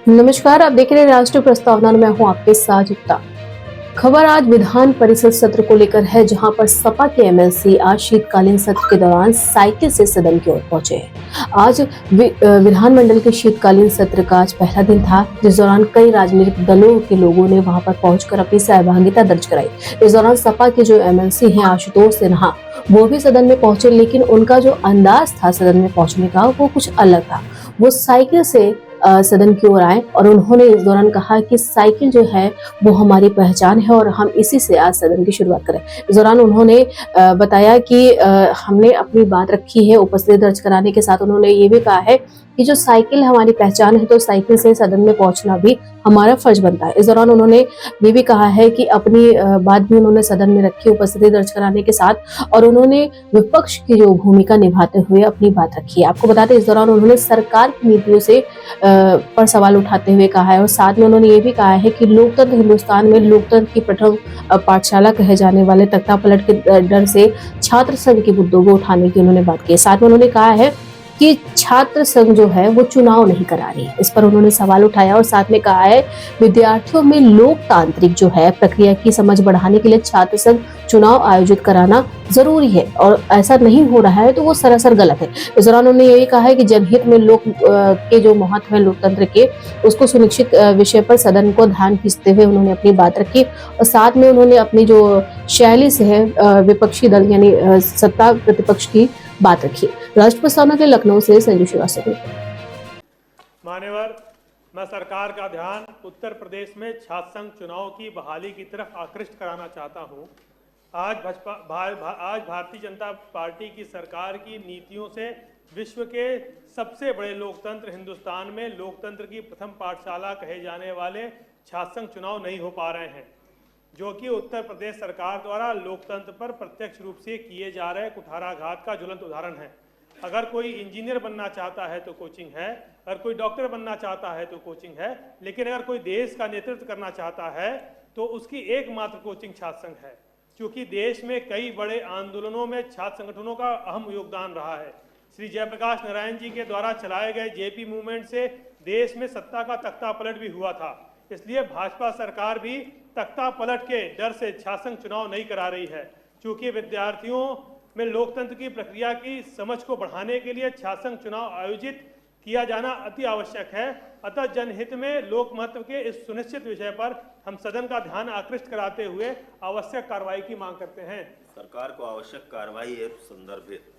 नमस्कार, आप देख रहे हैं राष्ट्रीय प्रस्तावना में मैं हूं आपके साथ युक्ता। खबर आज विधान परिषद सत्र को लेकर है, जहां पर सपा के एमएलसी आज शीतकालीन सत्र के दौरान साइकिल से सदन की ओर पहुंचे। आज विधानमंडल के शीतकालीन सत्र का आज पहला दिन था, जिस दौरान कई राजनीतिक दलों के लोगों ने वहां पर पहुंचकर अपनी सहभागिता दर्ज कराई। इस दौरान सपा के जो एमएलसी हैं आशुतोष सिन्हा, वो भी सदन में पहुंचे, लेकिन उनका जो अंदाज था सदन में पहुंचने का वो कुछ अलग था। वो साइकिल से सदन की ओर आए और उन्होंने इस दौरान कहा कि साइकिल जो है वो हमारी पहचान है और हम इसी से आज सदन की शुरुआत करें। इस दौरान उन्होंने बताया कि हमने अपनी बात रखी है, उपस्थिति दर्ज कराने के साथ उन्होंने ये भी कहा है कि जो साइकिल हमारी पहचान है, तो साइकिल से सदन में पहुंचना भी हमारा फर्ज बनता है। इस दौरान उन्होंने ये भी कहा है कि अपनी बात भी उन्होंने सदन में रखी, उपस्थिति दर्ज कराने के साथ, और उन्होंने विपक्ष की जो भूमिका निभाते हुए अपनी बात रखी है। आपको बता दें, इस दौरान उन्होंने सरकार की नीतियों से पर सवाल उठाते हुए कहा है, और साथ में उन्होंने ये भी कहा है कि लोकतंत्र हिंदुस्तान में लोकतंत्र की प्रथम पाठशाला कहे जाने वाले तख्ता पलट के डर से छात्र संघ के मुद्दों को उठाने की उन्होंने बात की है। साथ में उन्होंने कहा है कि छात्र संघ जो है वो चुनाव नहीं करा रही है, इस पर उन्होंने सवाल उठाया, और साथ में कहा है विद्यार्थियों में लोकतांत्रिक जो है प्रक्रिया की समझ बढ़ाने के लिए छात्र संघ चुनाव आयोजित कराना जरूरी है, और ऐसा नहीं हो रहा है तो वो सरासर गलत है। इस दौरान उन्होंने यही कहा है कि जनहित में लोक के जो महत्व है लोकतंत्र के, उसको सुनिश्चित विषय पर सदन को ध्यान खींचते हुए उन्होंने अपनी बात रखी, और साथ में उन्होंने अपनी जो शैली से है विपक्षी दल यानी सत्ता प्रतिपक्ष की बात रखी। राष्ट्र प्रस्तावना के लखनऊ से संजू श्रीवास्तव। मान्यवर, मैं सरकार का ध्यान उत्तर प्रदेश में छात्र संघ चुनाव की बहाली की तरफ आकृष्ट कराना चाहता हूं। आज भारतीय जनता पार्टी की सरकार की नीतियों से विश्व के सबसे बड़े लोकतंत्र हिंदुस्तान में लोकतंत्र की प्रथम पाठशाला कहे जाने वाले छात्र संघ चुनाव नहीं हो पा रहे हैं, जो कि उत्तर प्रदेश सरकार द्वारा लोकतंत्र पर प्रत्यक्ष रूप से किए जा रहे कुठाराघात का ज्वलंत उदाहरण है। अगर कोई इंजीनियर बनना चाहता है तो कोचिंग है, अगर कोई डॉक्टर बनना चाहता है तो कोचिंग है, लेकिन अगर कोई देश का नेतृत्व करना चाहता है तो उसकी एकमात्र कोचिंग छात्र संघ है। क्योंकि देश में कई बड़े आंदोलनों में छात्र संगठनों का अहम योगदान रहा है। श्री जयप्रकाश नारायण जी के द्वारा चलाए गए जेपी मूवमेंट से देश में सत्ता का तख्ता पलट भी हुआ था। इसलिए भाजपा सरकार भी तख्ता पलट के डर से छात्र संघ चुनाव नहीं करा रही है। क्योंकि विद्यार्थियों में लोकतंत्र की प्रक्रिया की समझ को बढ़ाने के लिए छात्र संघ चुनाव आयोजित किया जाना अति आवश्यक है। अतः जनहित में लोक महत्व के इस सुनिश्चित विषय पर हम सदन का ध्यान आकृष्ट कराते हुए आवश्यक कार्रवाई की मांग करते हैं। सरकार को आवश्यक कार्रवाई है संदर्भित